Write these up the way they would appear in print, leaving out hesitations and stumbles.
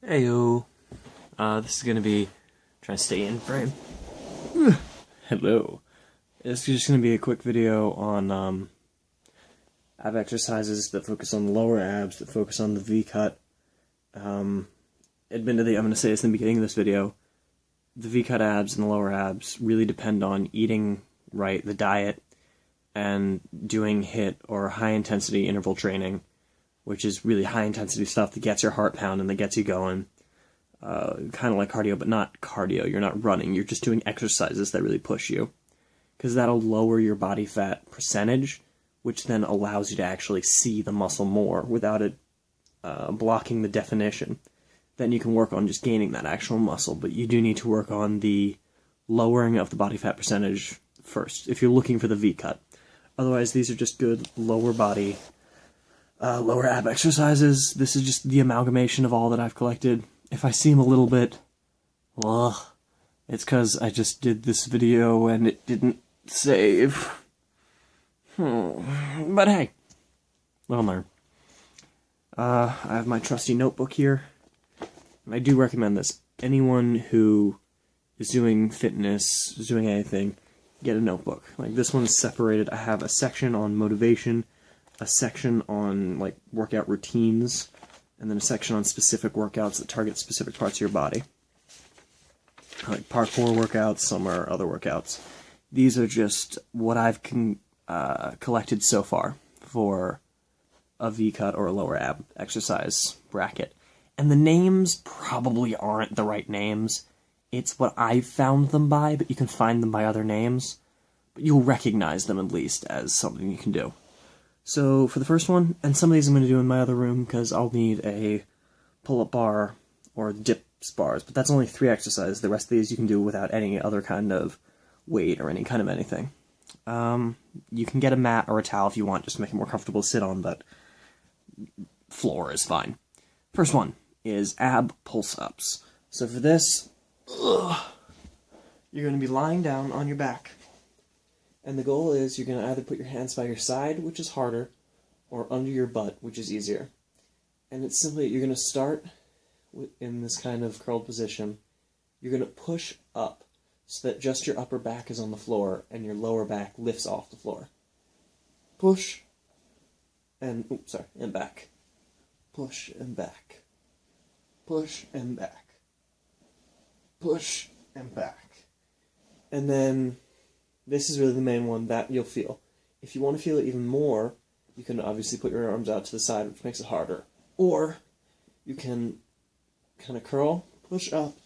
Heyo. This is gonna be trying to stay in frame. Hello. This is just gonna be a quick video on ab exercises that focus on the lower abs, that focus on the V-cut. Admittedly, I'm gonna say this in the beginning of this video. The V-cut abs and the lower abs really depend on eating right, the diet, and doing HIIT or high intensity interval training, which is really high intensity stuff that gets your heart pounding, that gets you going. Kind of like cardio, but not cardio. You're not running, you're just doing exercises that really push you. Because that'll lower your body fat percentage, which then allows you to actually see the muscle more without it blocking the definition. Then you can work on just gaining that actual muscle, but you do need to work on the lowering of the body fat percentage first, if you're looking for the V-cut. Otherwise, these are just good lower body, lower ab exercises. This is just the amalgamation of all that I've collected. If I seem a little bit, it's because I just did this video and it didn't save. But hey, little learn. I have my trusty notebook here. And I do recommend this. Anyone who is doing fitness, is doing anything, get a notebook. Like, this one's separated. I have a section on motivation, a section on, like, workout routines, and then a section on specific workouts that target specific parts of your body. Like parkour workouts, some are other workouts. These are just what I've collected so far for a V-cut or a lower ab exercise bracket. And the names probably aren't the right names. It's what I've found them by, but you can find them by other names. But you'll recognize them at least as something you can do. So for the first one, and some of these I'm going to do in my other room because I'll need a pull-up bar or dips bars, but that's only 3 exercises. The rest of these you can do without any other kind of weight or any kind of anything. You can get a mat or a towel if you want, just to make it more comfortable to sit on, but floor is fine. First one is ab pulse-ups. So for this, you're going to be lying down on your back. And the goal is you're going to either put your hands by your side, which is harder, or under your butt, which is easier. And it's simply, you're going to start in this kind of curled position. You're going to push up so that just your upper back is on the floor and your lower back lifts off the floor. Push and, and back. Push and back. Push and back. Push and back. And then this is really the main one that you'll feel. If you want to feel it even more, you can obviously put your arms out to the side, which makes it harder. Or you can kind of curl, push up,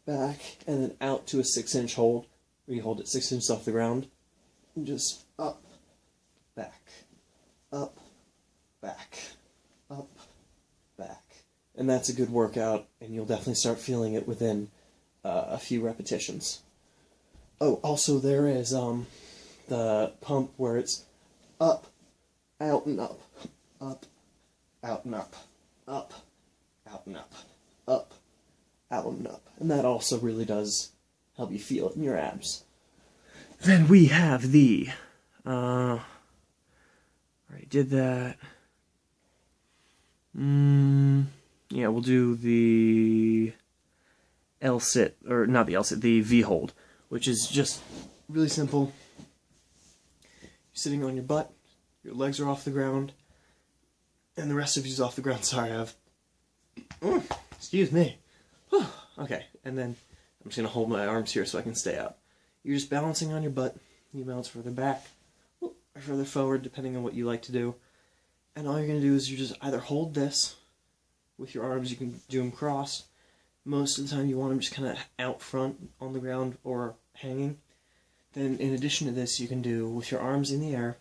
back, and then out to a 6-inch hold, where you hold it 6 inches off the ground, and just up, back, up, back, up, back. And that's a good workout, and you'll definitely start feeling it within a few repetitions. Oh, also there is the pump where it's up, out and up, up, out and up, up, out and up, up, out and up. And that also really does help you feel it in your abs. Then we have the, already did that. Yeah, we'll do the L-sit, or not the L-sit, the V-hold, which is just really simple. You're sitting on your butt, your legs are off the ground, and the rest of you's off the ground. Sorry, excuse me. Okay, and then I'm just going to hold my arms here so I can stay up. You're just balancing on your butt. You bounce further back or further forward, depending on what you like to do. And all you're going to do is you just either hold this with your arms. You can do them crossed. Most of the time you want them just kind of out front on the ground or hanging. Then in addition to this, you can do with your arms in the air,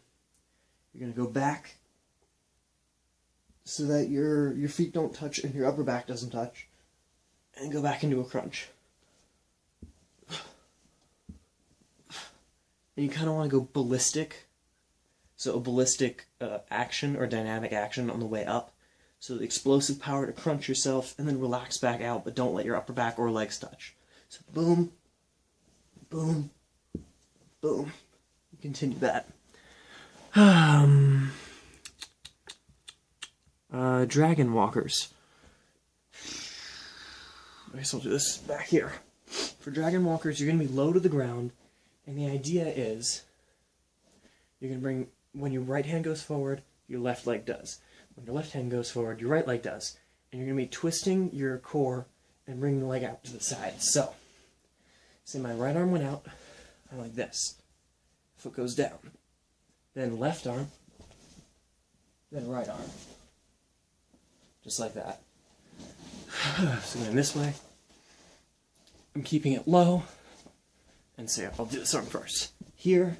you're going to go back so that your feet don't touch and your upper back doesn't touch, and go back into a crunch. And you kind of want to go ballistic. So a ballistic action or dynamic action on the way up. So the explosive power to crunch yourself and then relax back out, but don't let your upper back or legs touch. So boom, boom, boom. Continue that. Dragon walkers. Okay, so we'll do this back here. For dragon walkers, you're going to be low to the ground, and the idea is you're going to bring, when your right hand goes forward, your left leg does. When your left hand goes forward, your right leg does. And you're going to be twisting your core and bringing the leg out to the side. So, say my right arm went out, I like this. Foot goes down. Then left arm, then right arm. Just like that. So going this way. I'm keeping it low. And say, I'll do this arm first. Here,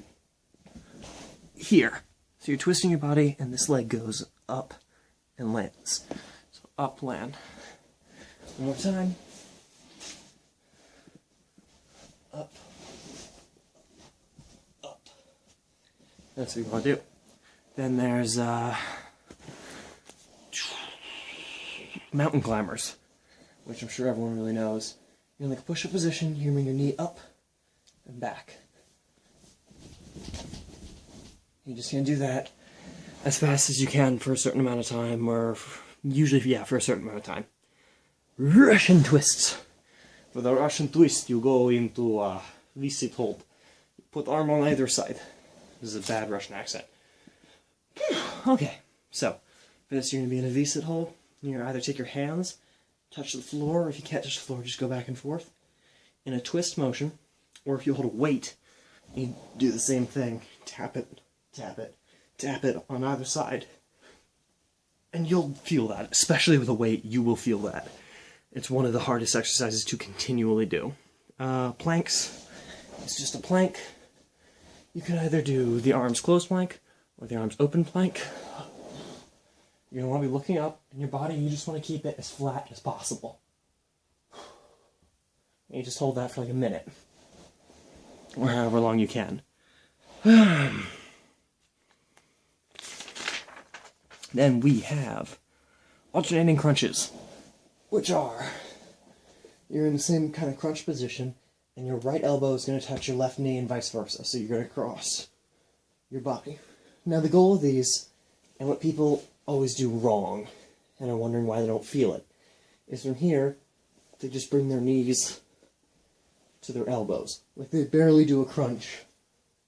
here. So you're twisting your body, and this leg goes up and lands. So up, land. One more time. Up. Up. That's what you want to do. Then there's mountain climbers, which I'm sure everyone really knows. You're in like a push-up position, you bring your knee up and back. You're just going to do that as fast as you can for a certain amount of time, or usually, yeah, for a certain amount of time. Russian twists. For the Russian twist, you go into a V-sit hold. You put arm on either side. This is a bad Russian accent. Okay, so for this, you're going to be in a V-sit hold. You either take your hands, touch the floor, or if you can't touch the floor, just go back and forth in a twist motion. Or if you hold a weight, you do the same thing. Tap it, tap it, tap it on either side. And you'll feel that. Especially with a weight, you will feel that. It's one of the hardest exercises to continually do. Planks. It's just a plank. You can either do the arms closed plank or the arms open plank. You're going to want to be looking up, and your body, you just want to keep it as flat as possible. And you just hold that for like a minute. Or however long you can. Then we have alternating crunches, which are, you're in the same kind of crunch position, and your right elbow is going to touch your left knee and vice versa, so you're going to cross your body. Now the goal of these, and what people always do wrong, and are wondering why they don't feel it, is from here, they just bring their knees to their elbows. Like they barely do a crunch,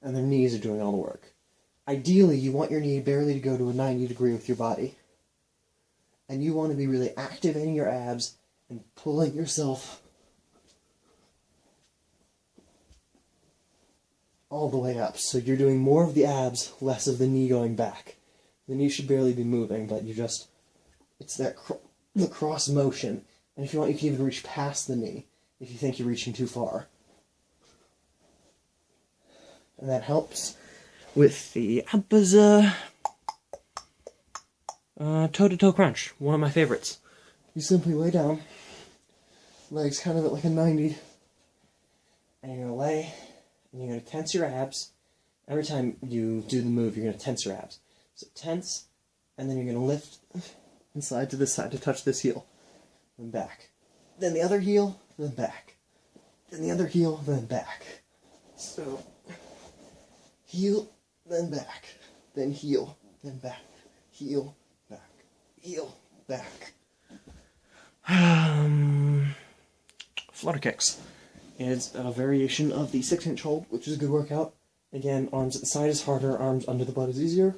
and their knees are doing all the work. Ideally, you want your knee barely to go to a 90 degree with your body. And you want to be really activating your abs and pulling yourself all the way up. So you're doing more of the abs, less of the knee going back. The knee should barely be moving, but you just, it's that the cross motion. And if you want, you can even reach past the knee if you think you're reaching too far. And that helps with the abs, toe-to-toe crunch, one of my favorites. You simply lay down, legs kind of at like a 90, and you're going to lay, and you're going to tense your abs. Every time you do the move, you're going to tense your abs. So tense, and then you're going to lift and slide to this side to touch this heel, then back. Then the other heel, then back. Then the other heel, then back. So, heel, then back. Then heel, then back. Heel, back. Heel, back. Flutter kicks. It's a variation of the 6-inch hold, which is a good workout. Again, arms at the side is harder, arms under the butt is easier.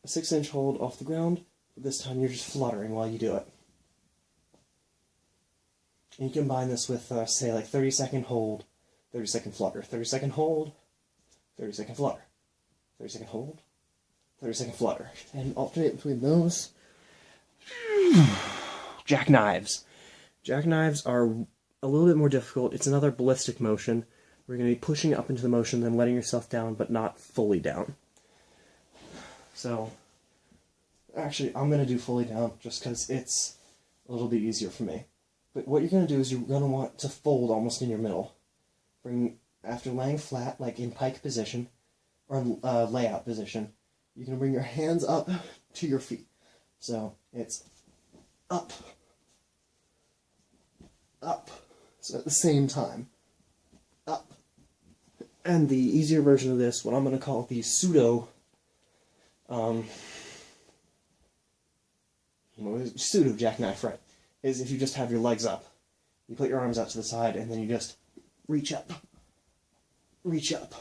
A 6-inch hold off the ground, but this time you're just fluttering while you do it. And you combine this with, say, like 30-second hold, 30-second flutter, 30-second hold, 30-second flutter, 30-second hold, 30-second flutter, and alternate between those. Jackknives. Jackknives are a little bit more difficult. It's another ballistic motion. We're going to be pushing up into the motion, then letting yourself down, but not fully down. So, actually, I'm going to do fully down, just because it's a little bit easier for me. But what you're going to do is you're going to want to fold almost in your middle. After laying flat, like in pike position, or layout position, you're going to bring your hands up to your feet. So, it's up, up, so at the same time, up. And the easier version of this, what I'm going to call the pseudo jackknife, right, is if you just have your legs up You put your arms out to the side, and then you just reach up. Reach up.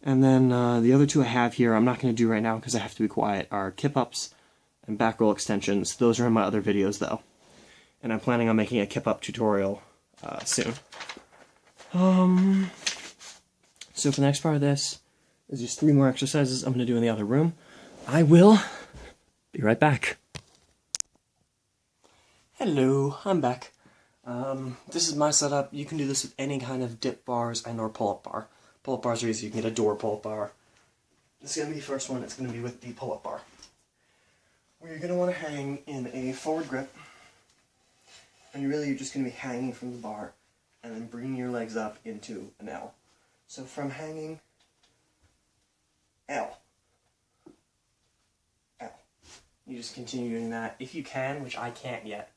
And then the other two I have here, I'm not going to do right now because I have to be quiet, are kip-ups and back roll extensions. Those are in my other videos, though. And I'm planning on making a kip-up tutorial soon. So for the next part of this, there's just 3 more exercises I'm going to do in the other room. I will be right back. Hello, I'm back. This is my setup. You can do this with any kind of dip bars and or pull-up bar. Pull-up bars are easy. You can get a door pull-up bar. This is going to be the first one. It's going to be with the pull-up bar, where you're going to want to hang in a forward grip. And you're just going to be hanging from the bar and then bringing your legs up into an L. So from hanging, L, L. You just continue doing that. If you can, which I can't yet,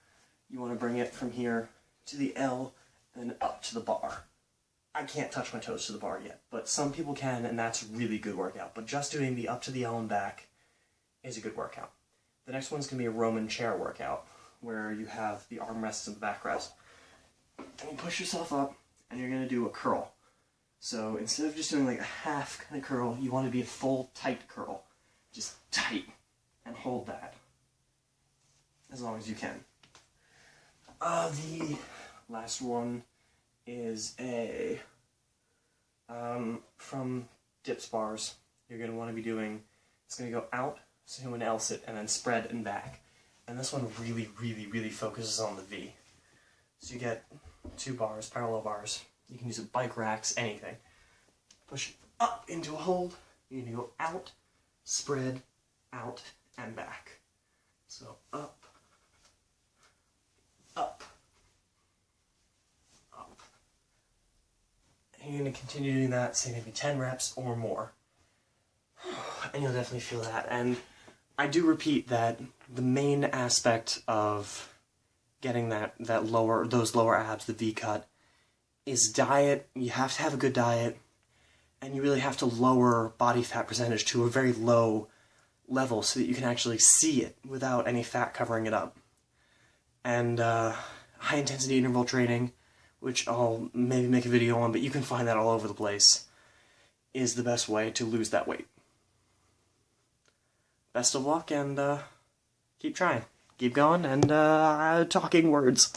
you want to bring it from here to the L and then up to the bar. I can't touch my toes to the bar yet, but some people can, and that's a really good workout. But just doing the up to the L and back is a good workout. The next one's going to be a Roman chair workout, where you have the armrests and the backrest. And you push yourself up, and you're going to do a curl. So instead of just doing like a half kind of curl, you want to be a full, tight curl. Just tight, and hold that as long as you can. The last one is a, from dips bars, you're going to want to be doing, it's going to go out, so an L sit, and then spread and back. And this one really focuses on the V. So you get 2 bars, parallel bars. You can use it, bike racks, anything. Push it up into a hold. You need to go out, spread, out, and back. So up, up, up. And you're going to continue doing that, say maybe 10 reps or more. And you'll definitely feel that. And I do repeat that the main aspect of getting those lower abs, the V cut, is diet. You have to have a good diet, and you really have to lower body fat percentage to a very low level so that you can actually see it without any fat covering it up. And high intensity interval training, which I'll maybe make a video on, but you can find that all over the place, is the best way to lose that weight. Best of luck, and keep trying. Keep going, and talking words.